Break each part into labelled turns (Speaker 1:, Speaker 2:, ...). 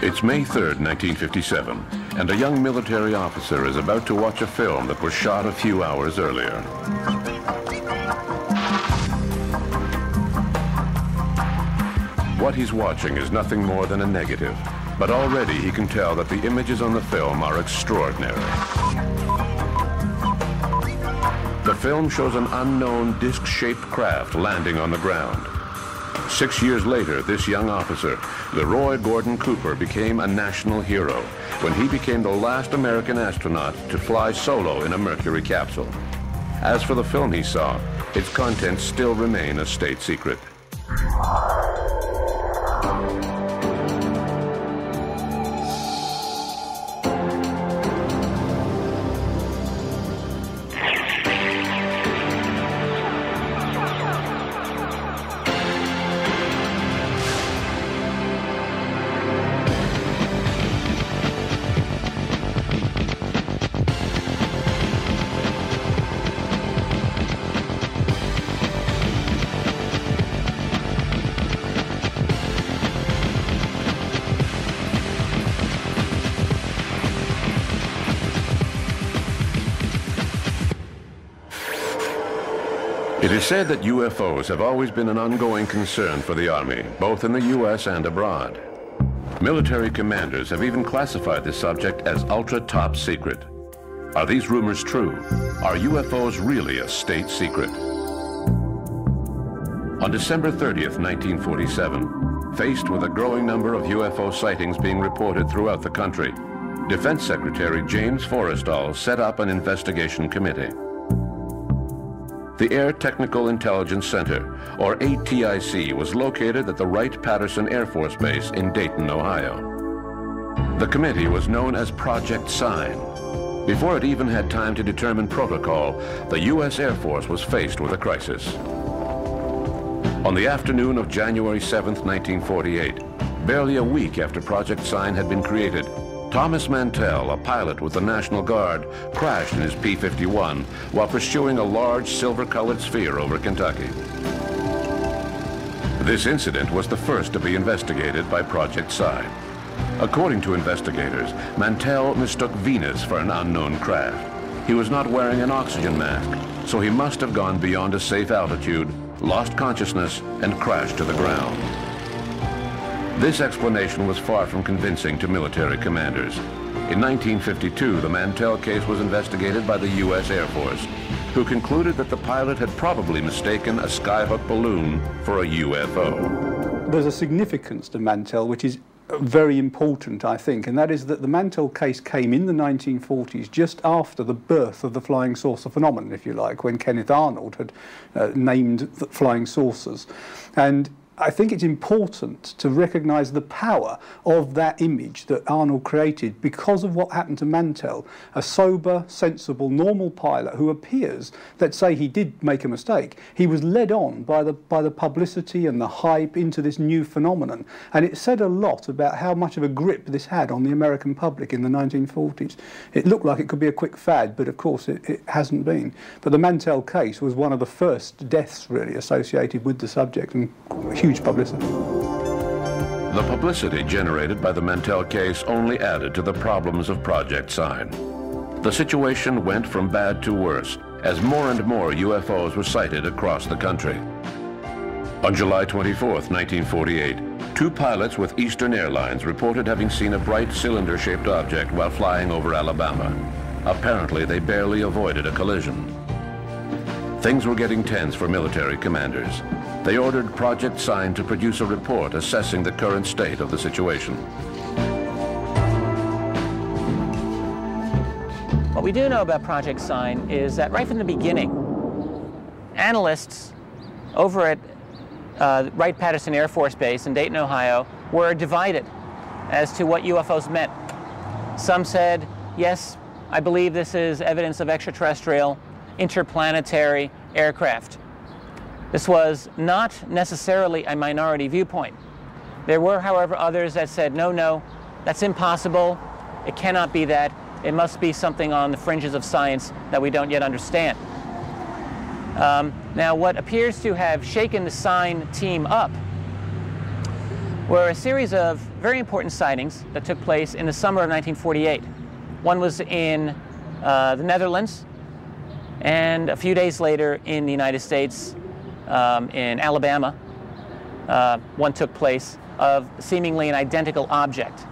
Speaker 1: It's May 3rd, 1957, and a young military officer is about to watch a film that was shot a few hours earlier. What he's watching is nothing more than a negative, but already he can tell that the images on the film are extraordinary. The film shows an unknown disc-shaped craft landing on the ground. 6 years later, this young officer, Leroy Gordon Cooper, became a national hero when he became the last American astronaut to fly solo in a Mercury capsule. As for the film he saw, its contents still remain a state secret. It is said that UFOs have always been an ongoing concern for the Army, both in the U.S. and abroad. Military commanders have even classified the subject as ultra-top secret. Are these rumors true? Are UFOs really a state secret? On December 30th, 1947, faced with a growing number of UFO sightings being reported throughout the country, Defense Secretary James Forrestal set up an investigation committee. The Air Technical Intelligence Center, or ATIC, was located at the Wright-Patterson Air Force Base in Dayton, Ohio. The committee was known as Project Sign. Before it even had time to determine protocol, the U.S. Air Force was faced with a crisis. On the afternoon of January 7th, 1948, barely a week after Project Sign had been created, Thomas Mantell, a pilot with the National Guard, crashed in his P-51 while pursuing a large silver-colored sphere over Kentucky. This incident was the first to be investigated by Project Sign. According to investigators, Mantell mistook Venus for an unknown craft. He was not wearing an oxygen mask, so he must have gone beyond a safe altitude, lost consciousness, and crashed to the ground. This explanation was far from convincing to military commanders. In 1952, the Mantell case was investigated by the U.S. Air Force, who concluded that the pilot had probably mistaken a skyhook balloon for a UFO.
Speaker 2: There's a significance to Mantell which is very important, I think, and that is that the Mantell case came in the 1940s just after the birth of the flying saucer phenomenon, if you like, when Kenneth Arnold had named the flying saucers. And I think it's important to recognise the power of that image that Arnold created because of what happened to Mantell, a sober, sensible, normal pilot who appears, let's say he did make a mistake, he was led on by the publicity and the hype into this new phenomenon. And it said a lot about how much of a grip this had on the American public in the 1940s. It looked like it could be a quick fad, but of course it hasn't been. But the Mantell case was one of the first deaths really associated with the subject, and huge publicity.
Speaker 1: The publicity generated by the Mantell case only added to the problems of Project Sign. The situation went from bad to worse as more and more UFOs were sighted across the country. On July 24th, 1948, two pilots with Eastern Airlines reported having seen a bright cylinder-shaped object while flying over Alabama. Apparently, they barely avoided a collision. Things were getting tense for military commanders. They ordered Project Sign to produce a report assessing the current state of the situation.
Speaker 3: What we do know about Project Sign is that right from the beginning, analysts over at Wright-Patterson Air Force Base in Dayton, Ohio, were divided as to what UFOs meant. Some said, yes, I believe this is evidence of extraterrestrial, interplanetary aircraft. This was not necessarily a minority viewpoint. There were, however, others that said, no, no, that's impossible. It cannot be that. It must be something on the fringes of science that we don't yet understand. Now, what appears to have shaken the Sign team up were a series of very important sightings that took place in the summer of 1948. One was in the Netherlands, and a few days later in the United States, in Alabama, one took place of seemingly an identical object.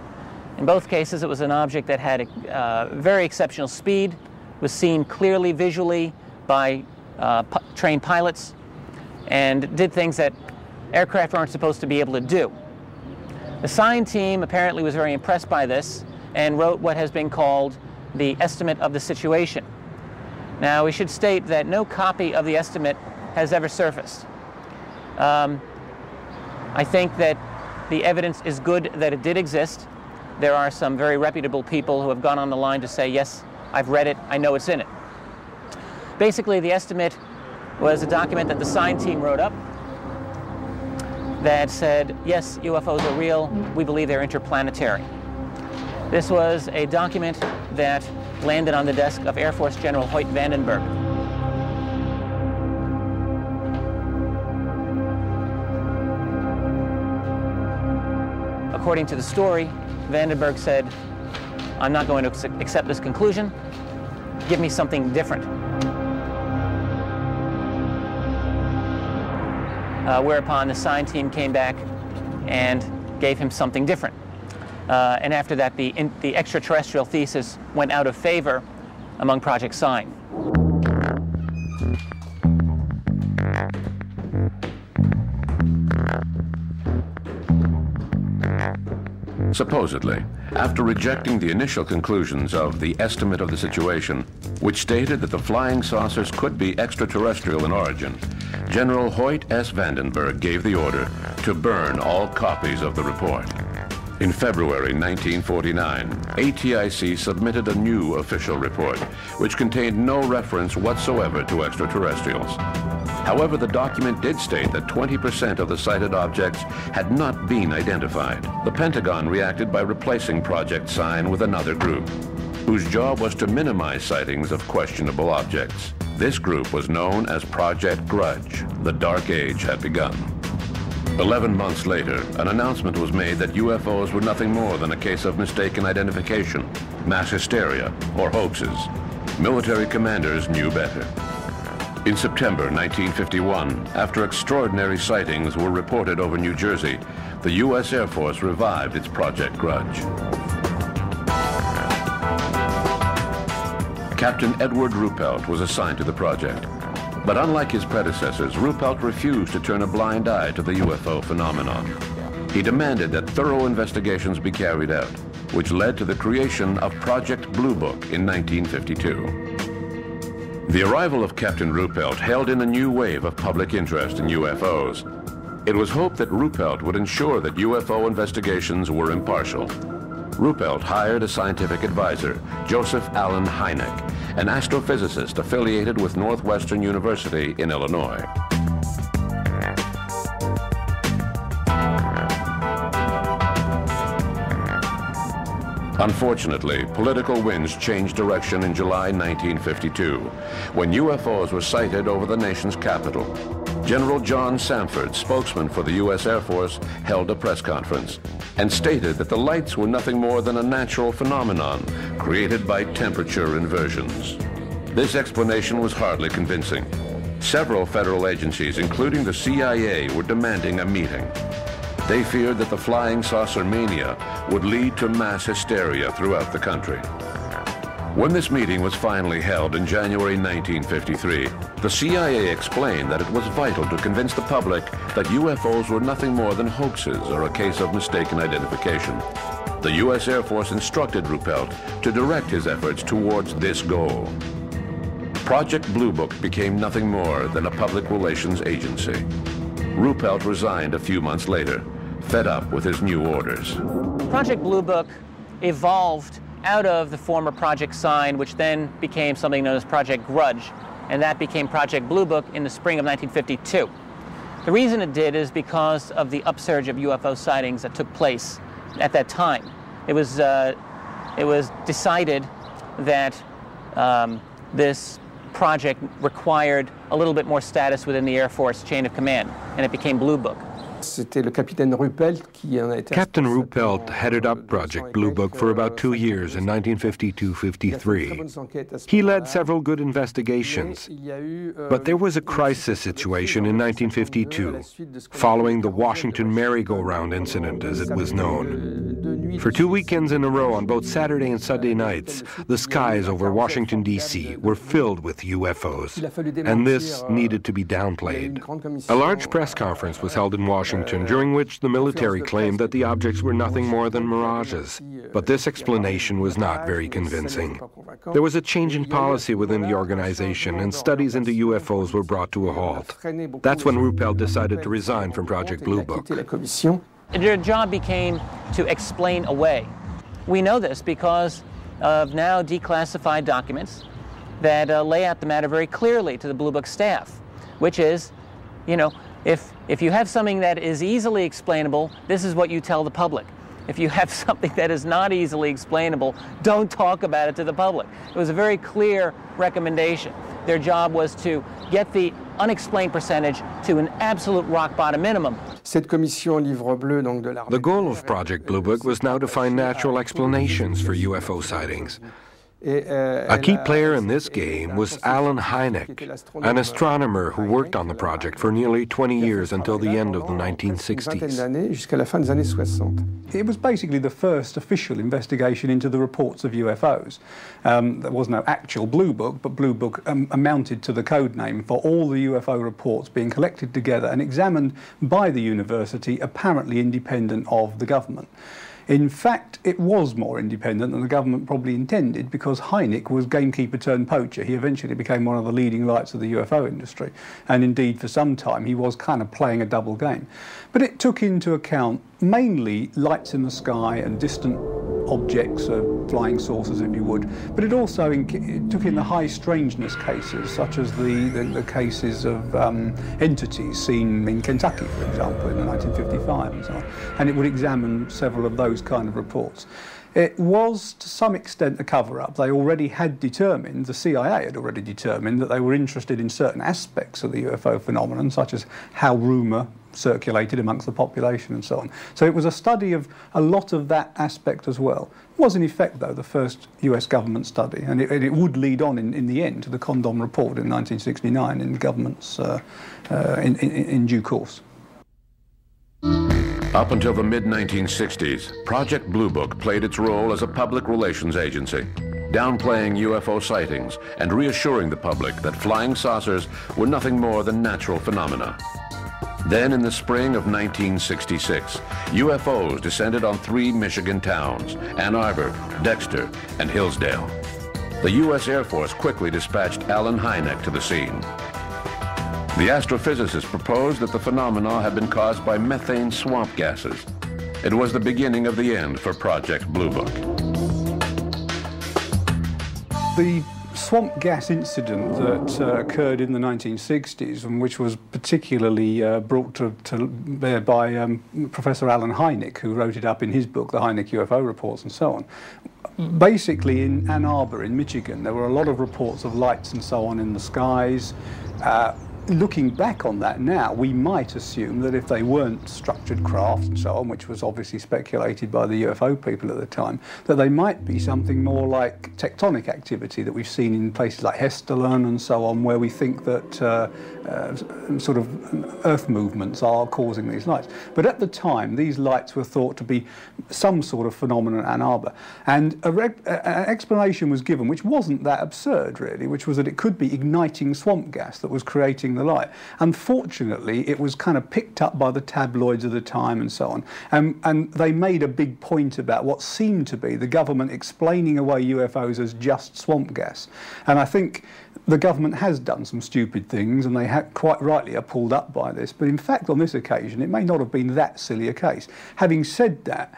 Speaker 3: In both cases, it was an object that had a very exceptional speed, was seen clearly visually by trained pilots, and did things that aircraft aren't supposed to be able to do. The science team apparently was very impressed by this and wrote what has been called the estimate of the situation. Now, we should state that no copy of the estimate has ever surfaced. I think that the evidence is good that it did exist. There are some very reputable people who have gone on the line to say, yes, I've read it, I know it's in it. Basically, the estimate was a document that the science team wrote up that said, yes, UFOs are real, we believe they're interplanetary. This was a document that landed on the desk of Air Force General Hoyt Vandenberg. According to the story, Vandenberg said, I'm not going to accept this conclusion, give me something different. Whereupon the science team came back and gave him something different. And after that, the extraterrestrial thesis went out of favor among Project Sign.
Speaker 1: Supposedly, after rejecting the initial conclusions of the estimate of the situation, which stated that the flying saucers could be extraterrestrial in origin, General Hoyt S. Vandenberg gave the order to burn all copies of the report. In February 1949, ATIC submitted a new official report, which contained no reference whatsoever to extraterrestrials. However, the document did state that 20% of the sighted objects had not been identified. The Pentagon reacted by replacing Project Sign with another group, whose job was to minimize sightings of questionable objects. This group was known as Project Grudge. The Dark Age had begun. 11 months later, an announcement was made that UFOs were nothing more than a case of mistaken identification, mass hysteria, or hoaxes. Military commanders knew better. In September 1951, after extraordinary sightings were reported over New Jersey, the U.S. Air Force revived its Project Grudge. Captain Edward Ruppelt was assigned to the project. But unlike his predecessors, Ruppelt refused to turn a blind eye to the UFO phenomenon. He demanded that thorough investigations be carried out, which led to the creation of Project Blue Book in 1952. The arrival of Captain Ruppelt held in a new wave of public interest in UFOs. It was hoped that Ruppelt would ensure that UFO investigations were impartial. Ruppelt hired a scientific advisor, Joseph Allen Hynek, an astrophysicist affiliated with Northwestern University in Illinois. Unfortunately, political winds changed direction in July 1952, when UFOs were sighted over the nation's capital. General John Samford, spokesman for the U.S. Air Force, held a press conference and stated that the lights were nothing more than a natural phenomenon created by temperature inversions. This explanation was hardly convincing. Several federal agencies, including the CIA, were demanding a meeting. They feared that the flying saucer mania would lead to mass hysteria throughout the country. When this meeting was finally held in January 1953, the CIA explained that it was vital to convince the public that UFOs were nothing more than hoaxes or a case of mistaken identification. The U.S. Air Force instructed Ruppelt to direct his efforts towards this goal. Project Blue Book became nothing more than a public relations agency. Ruppelt resigned a few months later, fed up with his new orders.
Speaker 3: Project Blue Book evolved out of the former Project Sign, which then became something known as Project Grudge, and that became Project Blue Book in the spring of 1952. The reason it did is because of the upsurge of UFO sightings that took place at that time. It was decided that this project required a little bit more status within the Air Force chain of command, and it became Blue Book.
Speaker 4: Captain Ruppelt headed up Project Blue Book for about 2 years in 1952-53. He led several good investigations, but there was a crisis situation in 1952, following the Washington merry-go-round incident, as it was known. For 2 weekends in a row, on both Saturday and Sunday nights, the skies over Washington, D.C. were filled with UFOs, and this needed to be downplayed. A large press conference was held in Washington, during which the military claimed that the objects were nothing more than mirages. But this explanation was not very convincing. There was a change in policy within the organization, and studies into UFOs were brought to a halt. That's when Ruppelt decided to resign from Project Blue Book.
Speaker 3: Their job became to explain away. We know this because of now declassified documents that lay out the matter very clearly to the Blue Book staff, which is, you know, if you have something that is easily explainable, this is what you tell the public. If you have something that is not easily explainable, don't talk about it to the public. It was a very clear recommendation. Their job was to get the unexplained percentage to an absolute rock bottom minimum.
Speaker 4: The goal of Project Blue Book was now to find natural explanations for UFO sightings. A key player in this game was Allen Hynek, an astronomer who worked on the project for nearly 20 years until the end of the 1960s.
Speaker 2: It was basically the first official investigation into the reports of UFOs. There was no actual Blue Book, but Blue Book amounted to the code name for all the UFO reports being collected together and examined by the university, apparently independent of the government. In fact, it was more independent than the government probably intended, because Hynek was gamekeeper turned poacher. He eventually became one of the leading lights of the UFO industry, and indeed for some time he was kind of playing a double game. But it took into account mainly lights in the sky and distant objects, flying saucers if you would, but it also took in the high strangeness cases, such as the cases of entities seen in Kentucky, for example, in 1955 and so on, and it would examine several of those kind of reports. It was to some extent a cover-up. They already had determined, the CIA had already determined, that they were interested in certain aspects of the UFO phenomenon, such as how rumour circulated amongst the population and so on. So it was a study of a lot of that aspect as well. It was in effect, though, the first US government study, and it would lead on in the end to the Condom Report in 1969 in governments in due course.
Speaker 1: Up until the mid-1960s, Project Blue Book played its role as a public relations agency, downplaying UFO sightings and reassuring the public that flying saucers were nothing more than natural phenomena. Then in the spring of 1966, UFOs descended on 3 Michigan towns, Ann Arbor, Dexter, and Hillsdale. The U.S. Air Force quickly dispatched Allen Hynek to the scene. The astrophysicist proposed that the phenomena had been caused by methane swamp gases. It was the beginning of the end for Project Blue Book.
Speaker 2: The swamp gas incident that occurred in the 1960s, and which was particularly brought to bear by Professor Allen Hynek, who wrote it up in his book, The Hynek UFO Reports and so on. Basically, in Ann Arbor in Michigan, there were a lot of reports of lights and so on in the skies. Looking back on that now, we might assume that if they weren't structured craft and so on, which was obviously speculated by the UFO people at the time, that they might be something more like tectonic activity that we've seen in places like Hessdalen and so on, where we think that sort of earth movements are causing these lights. But at the time, these lights were thought to be some sort of phenomenon in Ann Arbor. And an explanation was given, which wasn't that absurd, really, which was that it could be igniting swamp gas that was creating the light. Unfortunately, it was kind of picked up by the tabloids of the time and so on. And they made a big point about what seemed to be the government explaining away UFOs as just swamp gas. And I think the government has done some stupid things, and they quite rightly are pulled up by this. But in fact, on this occasion, it may not have been that silly a case. Having said that,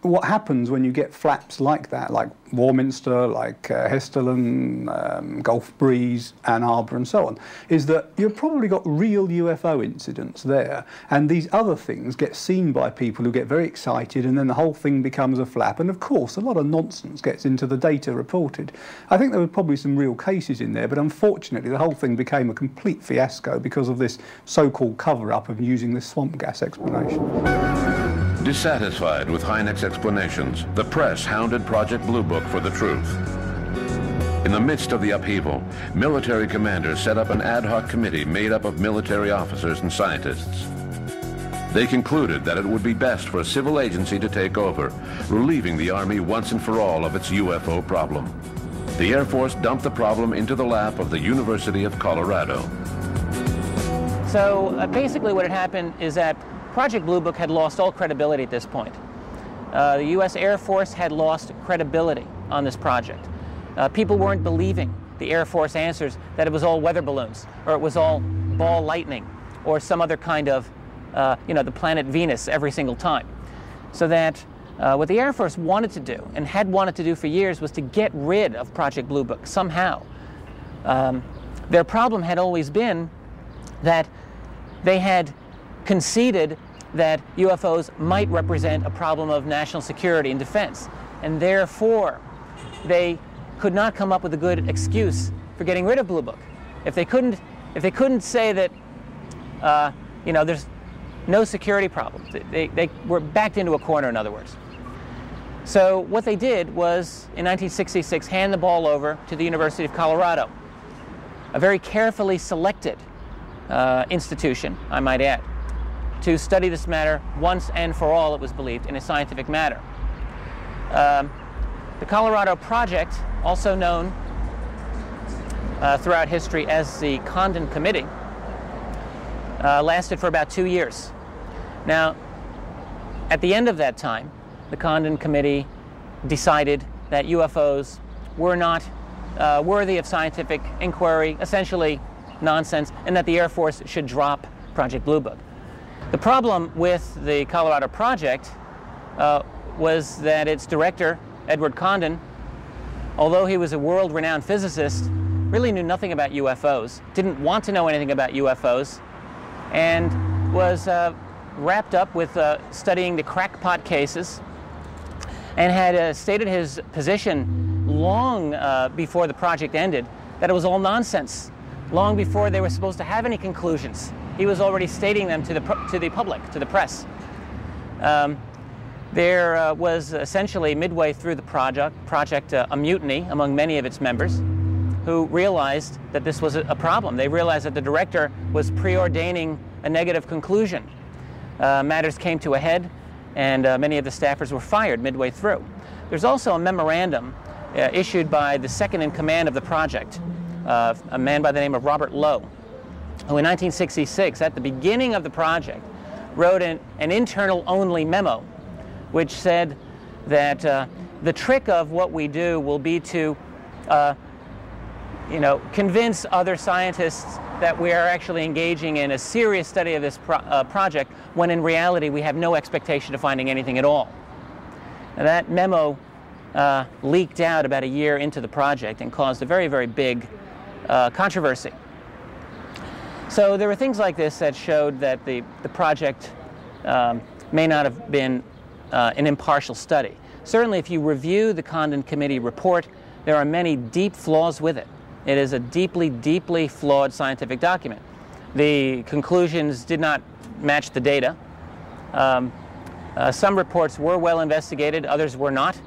Speaker 2: what happens when you get flaps like that, like Warminster, like Hesterland, Gulf Breeze, Ann Arbor and so on, is that you've probably got real UFO incidents there, and these other things get seen by people who get very excited, and then the whole thing becomes a flap, and of course a lot of nonsense gets into the data reported. I think there were probably some real cases in there, but unfortunately the whole thing became a complete fiasco because of this so-called cover-up of using this swamp gas explanation.
Speaker 1: Dissatisfied with Hynek's explanations, the press hounded Project Blue Book for the truth. In the midst of the upheaval, military commanders set up an ad hoc committee made up of military officers and scientists. They concluded that it would be best for a civil agency to take over, relieving the Army once and for all of its UFO problem. The Air Force dumped the problem into the lap of the University of Colorado.
Speaker 3: So basically what had happened is that Project Blue Book had lost all credibility at this point. The U.S. Air Force had lost credibility on this project. People weren't believing the Air Force answers that it was all weather balloons, or it was all ball lightning, or some other kind of, the planet Venus every single time. So that what the Air Force wanted to do, and had wanted to do for years, was to get rid of Project Blue Book somehow. Their problem had always been that they had conceded that UFOs might represent a problem of national security and defense, and therefore they could not come up with a good excuse for getting rid of Blue Book. If they couldn't say that there's no security problem, they were backed into a corner, in other words. So what they did was, in 1966, hand the ball over to the University of Colorado, a very carefully selected institution, I might add, to study this matter once and for all, it was believed, in a scientific manner. The Colorado Project, also known throughout history as the Condon Committee, lasted for about 2 years. Now, at the end of that time, the Condon Committee decided that UFOs were not worthy of scientific inquiry, essentially nonsense, and that the Air Force should drop Project Blue Book. The problem with the Colorado Project was that its director, Edward Condon, although he was a world-renowned physicist, really knew nothing about UFOs, didn't want to know anything about UFOs, and was wrapped up with studying the crackpot cases, and had stated his position long before the project ended, that it was all nonsense, long before they were supposed to have any conclusions. He was already stating them to the public, to the press. There was essentially, midway through the project a mutiny among many of its members who realized that this was a problem. They realized that the director was preordaining a negative conclusion. Matters came to a head, and many of the staffers were fired midway through. There's also a memorandum issued by the second in command of the project, a man by the name of Robert Lowe, who in 1966, at the beginning of the project, wrote an internal-only memo, which said that the trick of what we do will be to, convince other scientists that we are actually engaging in a serious study of this project, when in reality we have no expectation of finding anything at all. Now, that memo leaked out about a year into the project and caused a very, very big controversy. So there were things like this that showed that the project may not have been an impartial study. Certainly, if you review the Condon Committee report, there are many deep flaws with it. It is a deeply, deeply flawed scientific document. The conclusions did not match the data. Some reports were well investigated, others were not.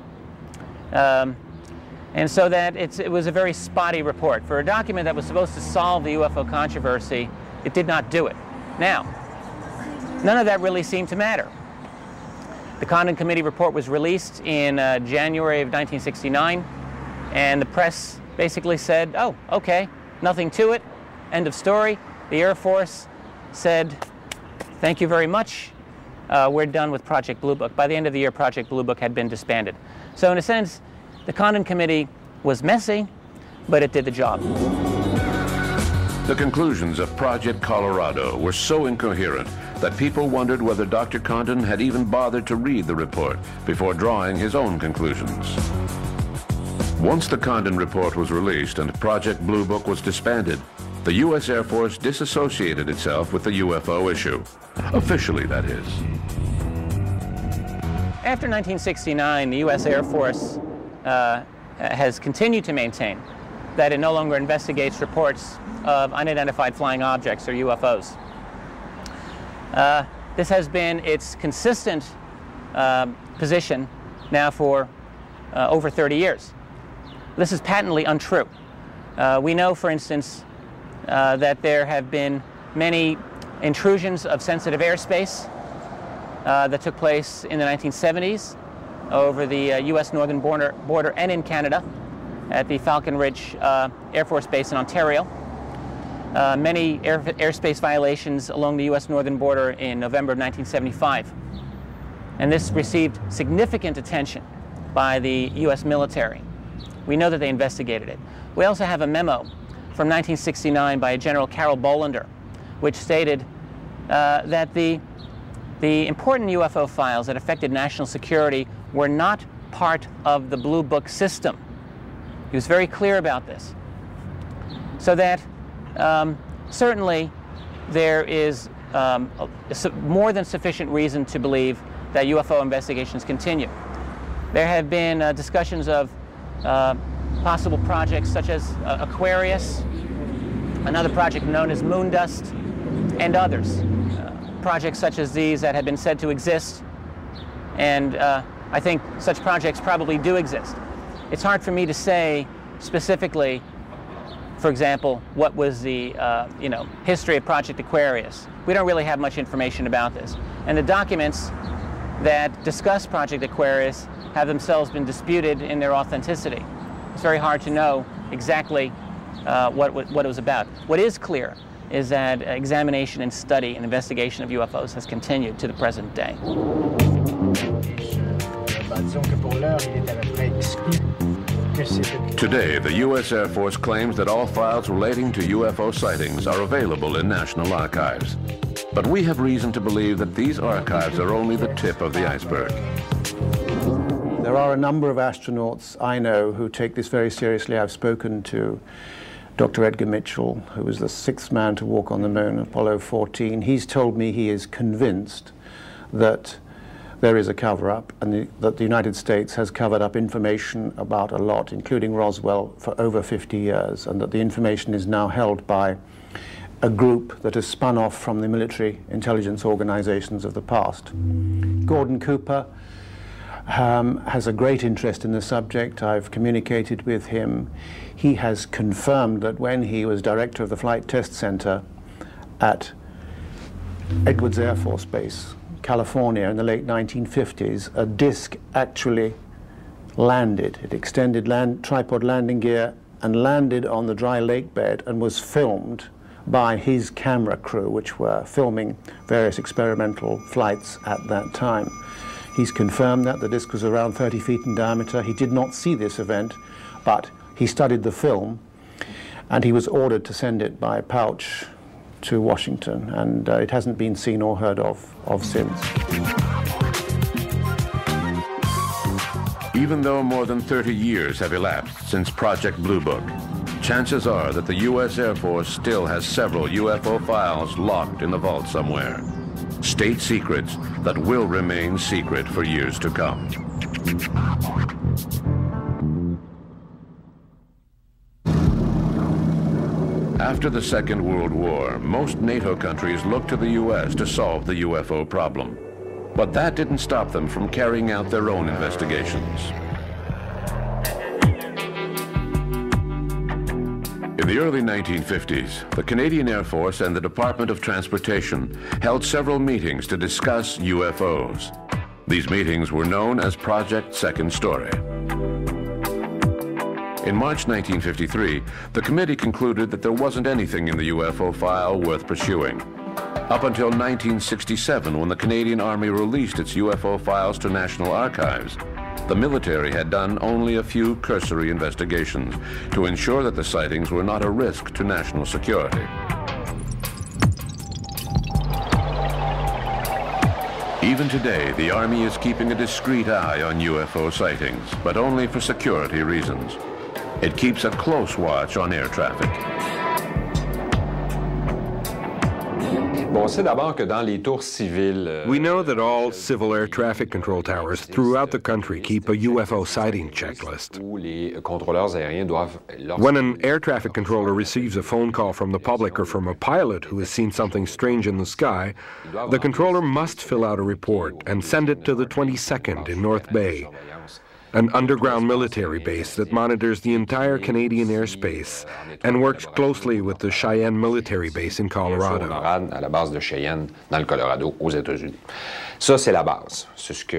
Speaker 3: And so that it was a very spotty report. For a document that was supposed to solve the UFO controversy, it did not do it. Now, none of that really seemed to matter. The Condon Committee report was released in January of 1969, and the press basically said, oh, okay, nothing to it, end of story. The Air Force said, thank you very much, we're done with Project Blue Book. By the end of the year, Project Blue Book had been disbanded. So in a sense, the Condon Committee was messy, but it did the job.
Speaker 1: The conclusions of Project Colorado were so incoherent that people wondered whether Dr. Condon had even bothered to read the report before drawing his own conclusions. Once the Condon report was released and Project Blue Book was disbanded, the U.S. Air Force disassociated itself with the UFO issue. Officially, that is.
Speaker 3: After 1969, the U.S. Air Force has continued to maintain that it no longer investigates reports of unidentified flying objects, or UFOs. This has been its consistent position now for over 30 years. This is patently untrue. We know, for instance, that there have been many intrusions of sensitive airspace that took place in the 1970s over the U.S. northern border and in Canada at the Falcon Ridge Air Force Base in Ontario. Many airspace violations along the U.S. northern border in November of 1975. And this received significant attention by the U.S. military. We know that they investigated it. We also have a memo from 1969 by General Carol Bolander, which stated that the important UFO files that affected national security were not part of the Blue Book system. He was very clear about this. So that certainly there is more than sufficient reason to believe that UFO investigations continue. There have been discussions of possible projects such as Aquarius, another project known as Moondust, and others. Projects such as these that have been said to exist, and I think such projects probably do exist. It's hard for me to say specifically, for example, what was the history of Project Aquarius. We don't really have much information about this. And the documents that discuss Project Aquarius have themselves been disputed in their authenticity. It's very hard to know exactly what it was about. What is clear is that examination and study and investigation of UFOs has continued to the present day.
Speaker 1: Today, the U.S. Air Force claims that all files relating to UFO sightings are available in national archives. But we have reason to believe that these archives are only the tip of the iceberg.
Speaker 5: There are a number of astronauts I know who take this very seriously. I've spoken to Dr. Edgar Mitchell, who was the 6th man to walk on the moon, Apollo 14. He's told me he is convinced that there is a cover-up and that the United States has covered up information about a lot, including Roswell, for over 50 years, and that the information is now held by a group that has spun off from the military intelligence organizations of the past. Gordon Cooper has a great interest in the subject. I've communicated with him. He has confirmed that when he was director of the Flight Test Center at Edwards Air Force Base, California, in the late 1950s, a disc actually landed. It extended tripod landing gear and landed on the dry lake bed and was filmed by his camera crew, which were filming various experimental flights at that time. He's confirmed that the disc was around 30 feet in diameter. He did not see this event, but he studied the film, and he was ordered to send it by pouch to Washington, and it hasn't been seen or heard of since.
Speaker 1: Even though more than 30 years have elapsed since Project Blue Book, chances are that the U.S. Air Force still has several UFO files locked in the vault somewhere. State secrets that will remain secret for years to come. After the Second World War, most NATO countries looked to the U.S. to solve the UFO problem. But that didn't stop them from carrying out their own investigations. In the early 1950s, the Canadian Air Force and the Department of Transportation held several meetings to discuss UFOs. These meetings were known as Project Second Story. In March 1953, the committee concluded that there wasn't anything in the UFO file worth pursuing. Up until 1967, when the Canadian Army released its UFO files to national archives, the military had done only a few cursory investigations to ensure that the sightings were not a risk to national security. Even today, the Army is keeping a discreet eye on UFO sightings, but only for security reasons. It keeps a close watch on air traffic.
Speaker 4: We know that all civil air traffic control towers throughout the country keep a UFO sighting checklist. When an air traffic controller receives a phone call from the public or from a pilot who has seen something strange in the sky, the controller must fill out a report and send it to the 22nd in North Bay, an underground military base that monitors the entire Canadian airspace and works closely with the Cheyenne military base in Colorado.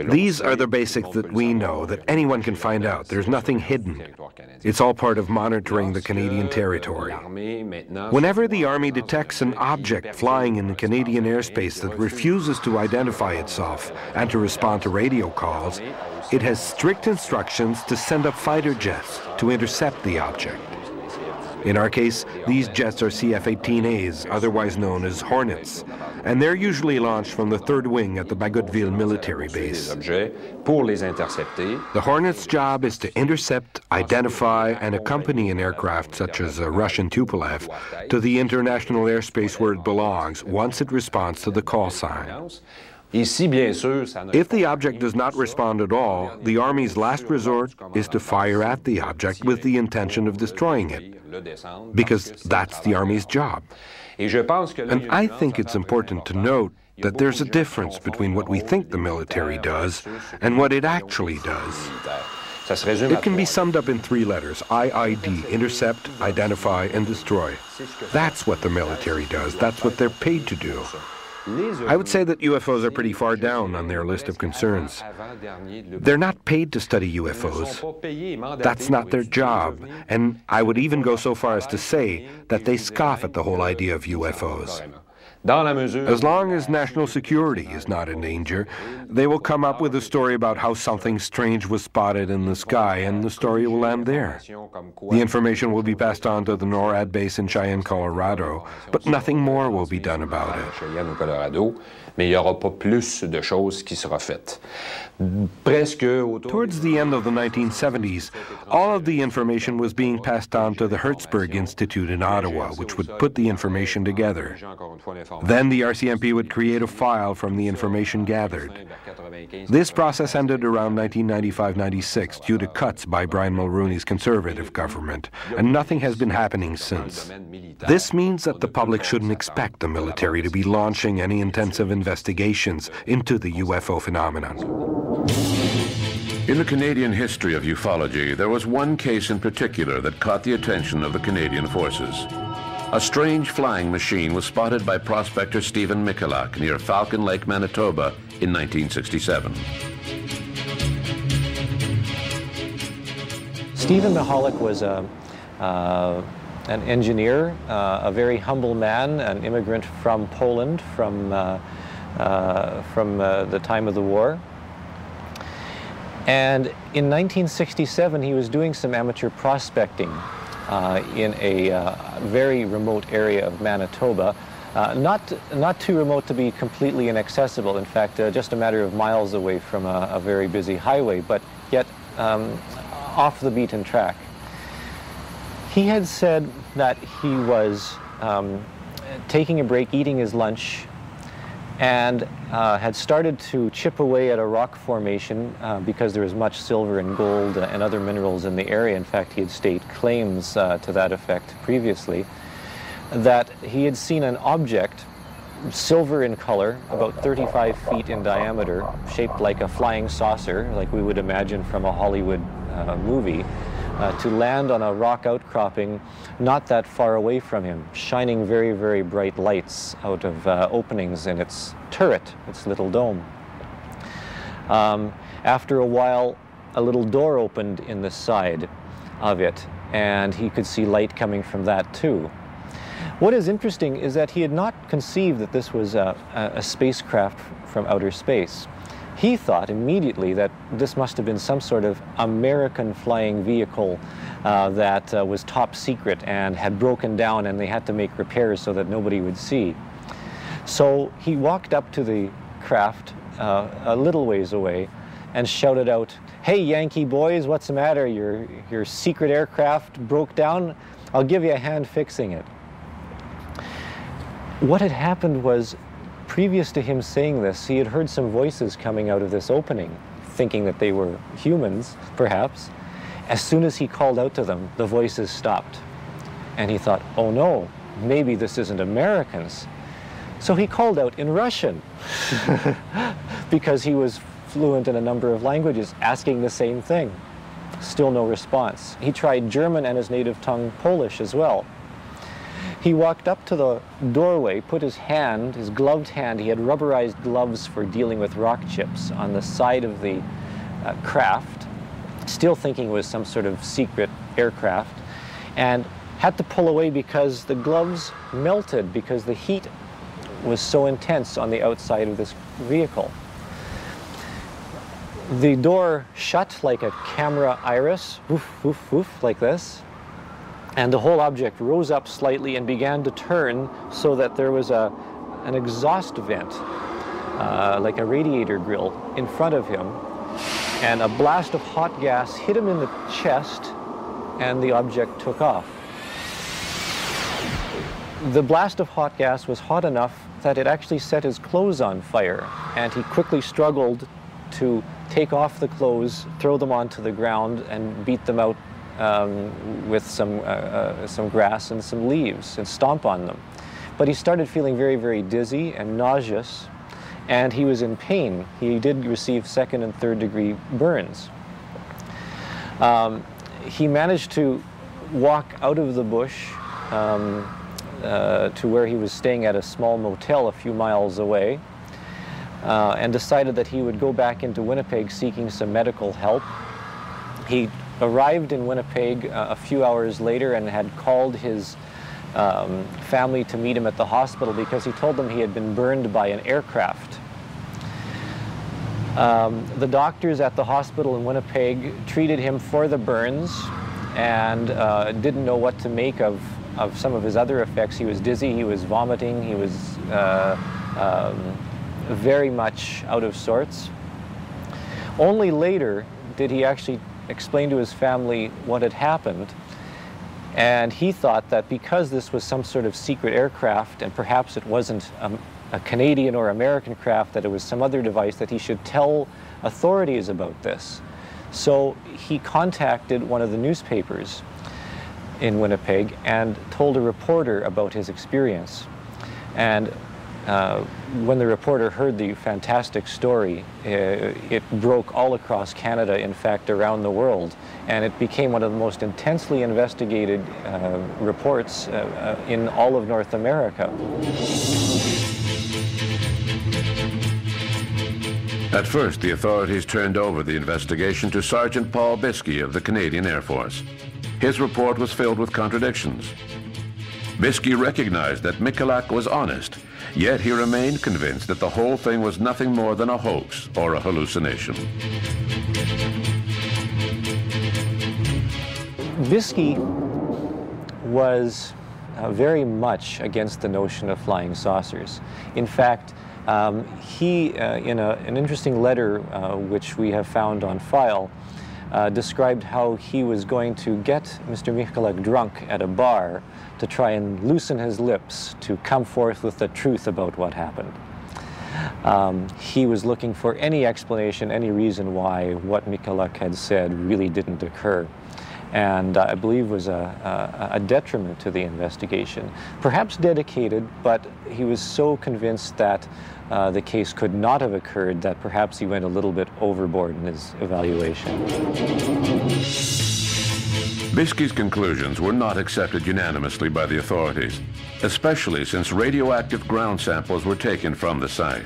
Speaker 4: These are the basics that we know, that anyone can find out. There's nothing hidden. It's all part of monitoring the Canadian territory. Whenever the Army detects an object flying in the Canadian airspace that refuses to identify itself and to respond to radio calls, it has strict instructions to send up fighter jets to intercept the object. In our case, these jets are CF-18As, otherwise known as Hornets, and they're usually launched from the 3rd Wing at the Bagotville military base. The Hornets' job is to intercept, identify, and accompany an aircraft such as a Russian Tupolev to the international airspace where it belongs once it responds to the call sign. If the object does not respond at all, the Army's last resort is to fire at the object with the intention of destroying it, because that's the Army's job. And I think it's important to note that there's a difference between what we think the military does and what it actually does. It can be summed up in 3 letters: IID, intercept, identify, and destroy. That's what the military does. That's what they're paid to do. I would say that UFOs are pretty far down on their list of concerns. They're not paid to study UFOs. That's not their job. And I would even go so far as to say that they scoff at the whole idea of UFOs. As long as national security is not in danger, they will come up with a story about how something strange was spotted in the sky, and the story will end there. The information will be passed on to the NORAD base in Cheyenne, Colorado, but nothing more will be done about it. Towards the end of the 1970s, all of the information was being passed on to the Hertzberg Institute in Ottawa, which would put the information together. Then the RCMP would create a file from the information gathered. This process ended around 1995-96 due to cuts by Brian Mulroney's Conservative government, and nothing has been happening since. This means that the public shouldn't expect the military to be launching any intensive investigations into the UFO phenomenon.
Speaker 1: In the Canadian history of ufology, there was one case in particular that caught the attention of the Canadian forces. A strange flying machine was spotted by prospector Stephen Michalak near Falcon Lake, Manitoba in 1967.
Speaker 3: Stephen Michalak was an engineer, a very humble man, an immigrant from Poland from the time of the war. And in 1967, he was doing some amateur prospecting in a very remote area of Manitoba, not too remote to be completely inaccessible. In fact, just a matter of miles away from a very busy highway, but yet off the beaten track. He had said that he was taking a break, eating his lunch, and had started to chip away at a rock formation because there was much silver and gold and other minerals in the area. In fact, he had staked claims to that effect previously, that he had seen an object, silver in color, about 35 feet in diameter, shaped like a flying saucer, like we would imagine from a Hollywood movie, to land on a rock outcropping not that far away from him, shining very, very bright lights out of openings in its turret, its little dome. After a while, a little door opened in the side of it, and he could see light coming from that too. What is interesting is that he had not conceived that this was a spacecraft from outer space.
Speaker 6: He thought immediately that this must have been some sort of American flying vehicle that was top secret and had broken down, and they had to make repairs so that nobody would see. So he walked up to the craft a little ways away and shouted out, "Hey, Yankee boys, what's the matter? Your secret aircraft broke down? I'll give you a hand fixing it." What had happened was, previous to him saying this, he had heard some voices coming out of this opening, thinking that they were humans, perhaps. As soon as he called out to them, the voices stopped. And he thought, oh no, maybe this isn't Americans. So he called out in Russian, because he was fluent in a number of languages, asking the same thing. Still no response. He tried German and his native tongue Polish as well. He walked up to the doorway, put his hand, his gloved hand, he had rubberized gloves for dealing with rock chips, on the side of the craft, still thinking it was some sort of secret aircraft, and had to pull away because the gloves melted, because the heat was so intense on the outside of this vehicle. The door shut like a camera iris, woof, woof, woof, like this. And the whole object rose up slightly and began to turn so that there was an exhaust vent, like a radiator grill, in front of him. And a blast of hot gas hit him in the chest, and the object took off. The blast of hot gas was hot enough that it actually set his clothes on fire, and he quickly struggled to take off the clothes, throw them onto the ground, and beat them out with some grass and some leaves and stomp on them. But he started feeling very, very dizzy and nauseous, and he was in pain. He did receive second and third degree burns. He managed to walk out of the bush to where he was staying at a small motel a few miles away, and decided that he would go back into Winnipeg seeking some medical help. He arrived in Winnipeg a few hours later and had called his family to meet him at the hospital because he told them he had been burned by an aircraft. The doctors at the hospital in Winnipeg treated him for the burns and didn't know what to make of some of his other effects. He was dizzy, he was vomiting, he was very much out of sorts. Only later did he actually explain to his family what had happened, and he thought that because this was some sort of secret aircraft and perhaps it wasn't a Canadian or American craft, that it was some other device, that he should tell authorities about this. So he contacted one of the newspapers in Winnipeg and told a reporter about his experience. And when the reporter heard the fantastic story, it broke all across Canada, in fact around the world, and it became one of the most intensely investigated reports in all of North America.
Speaker 1: At first, the authorities turned over the investigation to Sergeant Paul Biskey of the Canadian Air Force. His report was filled with contradictions. Biskey recognized that Michalak was honest, yet he remained convinced that the whole thing was nothing more than a hoax or a hallucination.
Speaker 6: Biskey was very much against the notion of flying saucers. In fact, he, in an interesting letter which we have found on file, described how he was going to get Mr. Michalak drunk at a bar to try and loosen his lips to come forth with the truth about what happened. He was looking for any explanation, any reason why what Michalak had said really didn't occur, and I believe was a detriment to the investigation. Perhaps dedicated, but he was so convinced that the case could not have occurred that perhaps he went a little bit overboard in his evaluation.
Speaker 1: Biskey's conclusions were not accepted unanimously by the authorities, especially since radioactive ground samples were taken from the site.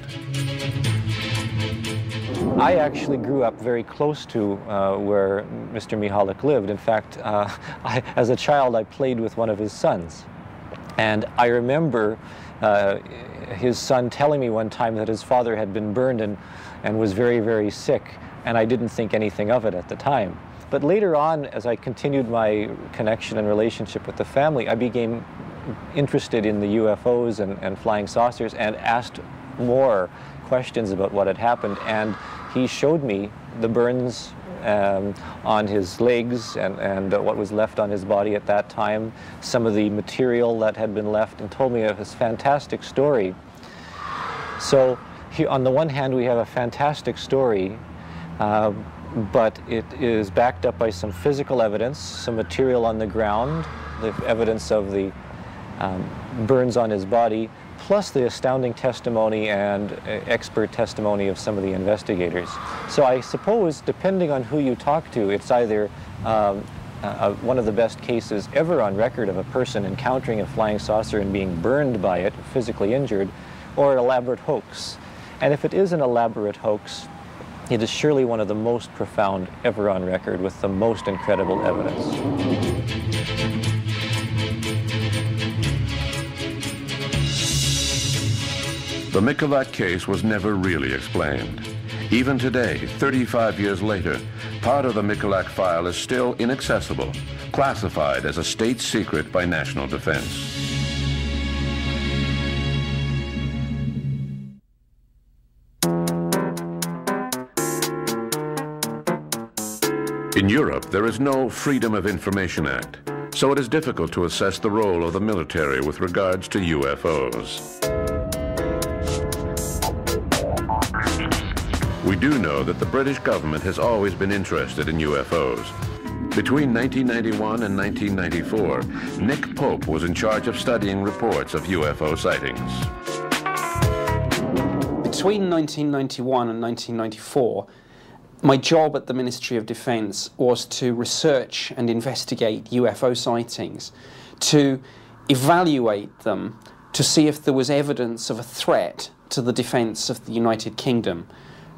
Speaker 6: I actually grew up very close to where Mr. Michalak lived. In fact, as a child, I played with one of his sons. And I remember his son telling me one time that his father had been burned and was very, very sick, and I didn't think anything of it at the time. But later on, as I continued my connection and relationship with the family, I became interested in the UFOs and flying saucers and asked more questions about what had happened, and he showed me the burns on his legs and what was left on his body at that time, some of the material that had been left, and told me of this fantastic story. So on the one hand, we have a fantastic story, but it is backed up by some physical evidence, some material on the ground, the evidence of the burns on his body, plus the astounding testimony and expert testimony of some of the investigators. So I suppose, depending on who you talk to, it's either one of the best cases ever on record of a person encountering a flying saucer and being burned by it, physically injured, or an elaborate hoax. And if it is an elaborate hoax, it is surely one of the most profound ever on record with the most incredible evidence.
Speaker 1: The Michalak case was never really explained. Even today, 35 years later, part of the Michalak file is still inaccessible, classified as a state secret by National Defense. In Europe, there is no Freedom of Information Act, so it is difficult to assess the role of the military with regards to UFOs. We do know that the British government has always been interested in UFOs. Between 1991 and 1994, Nick Pope was in charge of studying reports of UFO sightings.
Speaker 7: Between 1991 and 1994, my job at the Ministry of Defence was to research and investigate UFO sightings, to evaluate them, to see if there was evidence of a threat to the defence of the United Kingdom.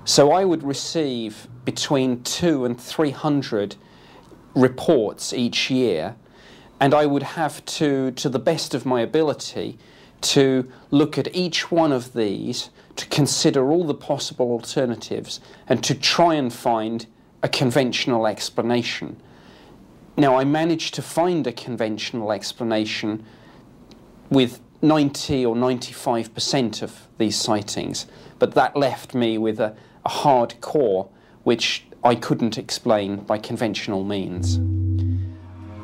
Speaker 7: So I would receive between 200 and 300 reports each year, and I would have to the best of my ability, to look at each one of these, to consider all the possible alternatives, and to try and find a conventional explanation. Now, I managed to find a conventional explanation with 90 or 95% of these sightings, but that left me with a hard core which I couldn't explain by conventional means.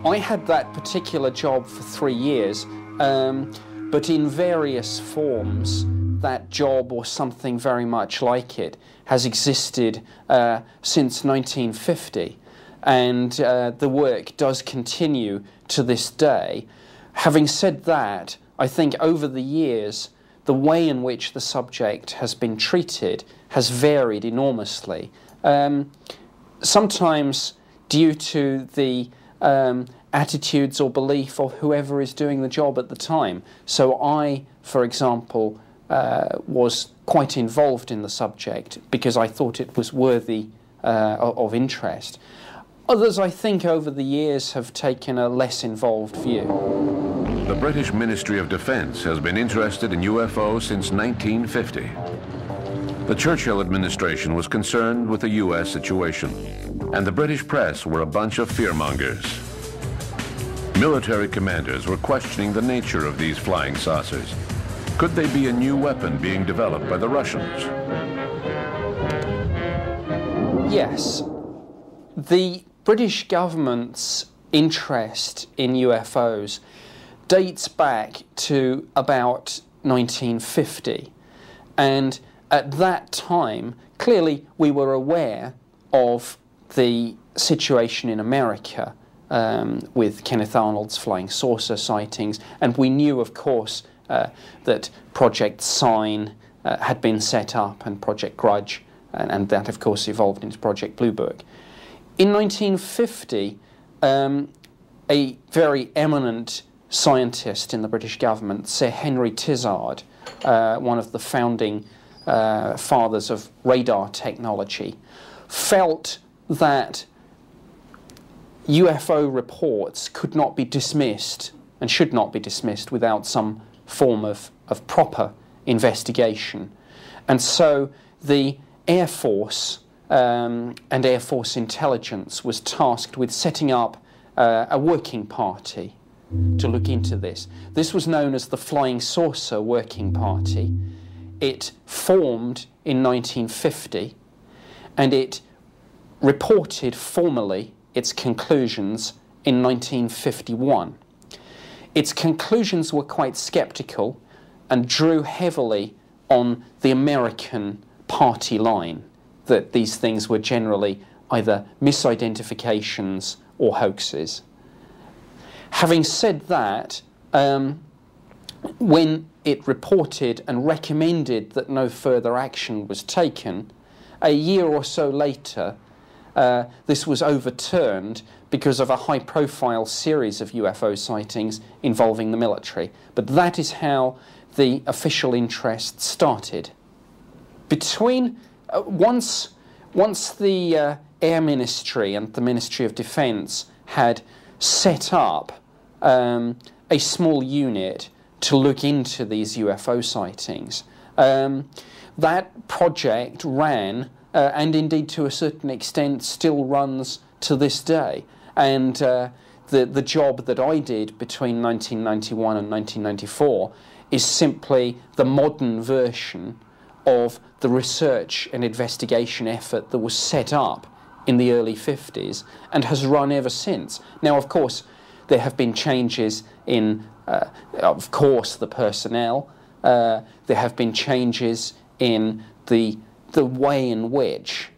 Speaker 7: I had that particular job for 3 years, but in various forms that job or something very much like it has existed since 1950, and the work does continue to this day. Having said that, I think over the years the way in which the subject has been treated has varied enormously. Sometimes due to the attitudes or belief of whoever is doing the job at the time. So I, for example, was quite involved in the subject because I thought it was worthy of interest. Others, I think, over the years have taken a less involved view.
Speaker 1: The British Ministry of Defence has been interested in UFOs since 1950. The Churchill administration was concerned with the US situation, and the British press were a bunch of fearmongers. Military commanders were questioning the nature of these flying saucers. Could they be a new weapon being developed by the Russians?
Speaker 7: Yes. The British government's interest in UFOs dates back to about 1950, and at that time clearly we were aware of the situation in America with Kenneth Arnold's flying saucer sightings, and we knew, of course, that Project Sign had been set up, and Project Grudge, and that of course evolved into Project Bluebook. In 1950, a very eminent scientist in the British government, Sir Henry Tizard, one of the founding fathers of radar technology, felt that UFO reports could not be dismissed and should not be dismissed without some form of proper investigation. And so the Air Force and Air Force intelligence was tasked with setting up a working party to look into this. This was known as the Flying Saucer Working Party. It formed in 1950, and it reported formally its conclusions in 1951. Its conclusions were quite sceptical and drew heavily on the American party line, that these things were generally either misidentifications or hoaxes. Having said that, when it reported and recommended that no further action was taken, a year or so later, this was overturned because of a high-profile series of UFO sightings involving the military. But that is how the official interest started. Once the Air Ministry and the Ministry of Defence had set up a small unit to look into these UFO sightings, that project ran, and indeed to a certain extent still runs to this day. And the job that I did between 1991 and 1994 is simply the modern version of the research and investigation effort that was set up in the early 50s and has run ever since. Now, of course, there have been changes in, of course, the personnel. There have been changes in the way in which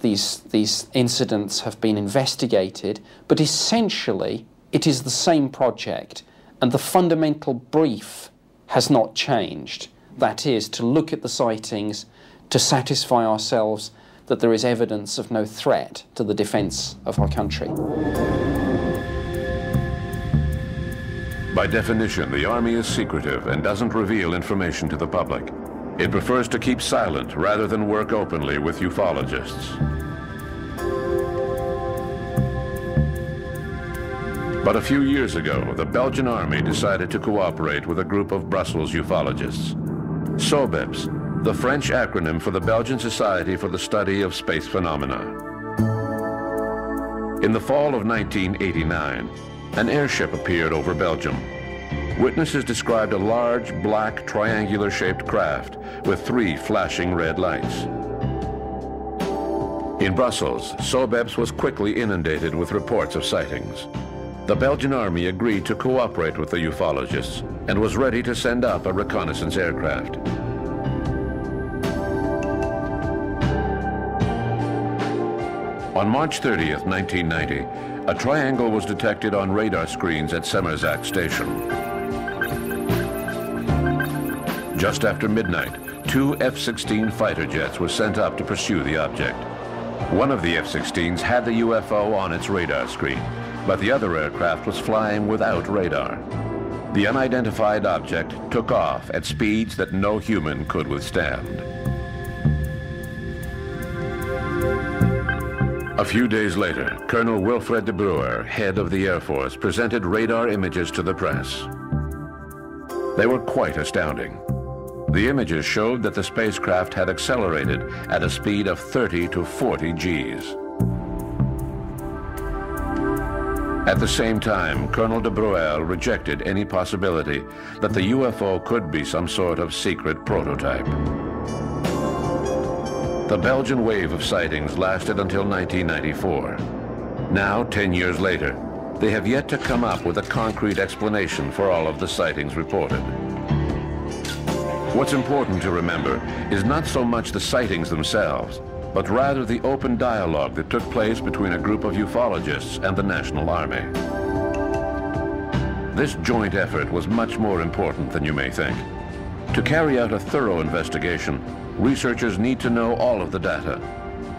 Speaker 7: these incidents have been investigated, but essentially it is the same project, and the fundamental brief has not changed. That is, to look at the sightings, to satisfy ourselves that there is evidence of no threat to the defence of our country.
Speaker 1: By definition, the Army is secretive and doesn't reveal information to the public. It prefers to keep silent rather than work openly with ufologists. But a few years ago, the Belgian Army decided to cooperate with a group of Brussels ufologists. SOBEPS, the French acronym for the Belgian Society for the Study of Space Phenomena. In the fall of 1989, an airship appeared over Belgium. Witnesses described a large, black, triangular-shaped craft with 3 flashing red lights. In Brussels, SOBEPS was quickly inundated with reports of sightings. The Belgian Army agreed to cooperate with the ufologists and was ready to send up a reconnaissance aircraft. On March 30th, 1990, a triangle was detected on radar screens at Semmerzak Station. Just after midnight, 2 F-16 fighter jets were sent up to pursue the object. One of the F-16s had the UFO on its radar screen, but the other aircraft was flying without radar. The unidentified object took off at speeds that no human could withstand. A few days later, Colonel Wilfred de Bruer, head of the Air Force, presented radar images to the press. They were quite astounding. The images showed that the spacecraft had accelerated at a speed of 30 to 40 Gs. At the same time, Colonel de Bruer rejected any possibility that the UFO could be some sort of secret prototype. The Belgian wave of sightings lasted until 1994. Now, 10 years later, they have yet to come up with a concrete explanation for all of the sightings reported. What's important to remember is not so much the sightings themselves, but rather the open dialogue that took place between a group of ufologists and the National Army. This joint effort was much more important than you may think. To carry out a thorough investigation, researchers need to know all of the data,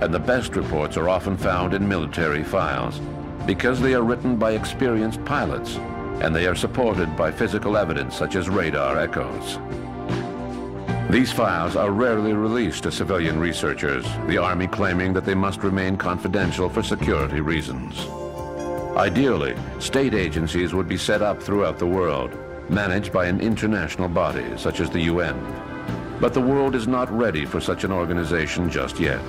Speaker 1: and the best reports are often found in military files, because they are written by experienced pilots, and they are supported by physical evidence such as radar echoes. These files are rarely released to civilian researchers, the Army claiming that they must remain confidential for security reasons. Ideally, state agencies would be set up throughout the world, managed by an international body such as the UN. But the world is not ready for such an organization just yet.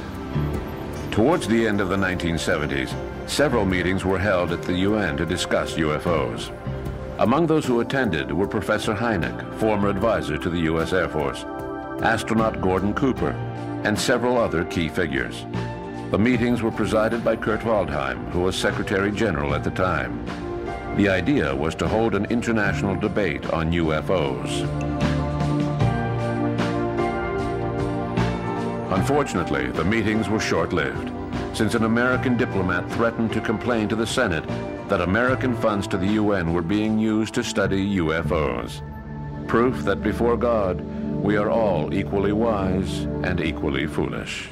Speaker 1: Towards the end of the 1970s, several meetings were held at the UN to discuss UFOs. Among those who attended were Professor Hynek, former advisor to the U.S. Air Force, astronaut Gordon Cooper, and several other key figures. The meetings were presided by Kurt Waldheim, who was Secretary General at the time. The idea was to hold an international debate on UFOs. Unfortunately, the meetings were short-lived, since an American diplomat threatened to complain to the Senate that American funds to the UN were being used to study UFOs. Proof that before God, we are all equally wise and equally foolish.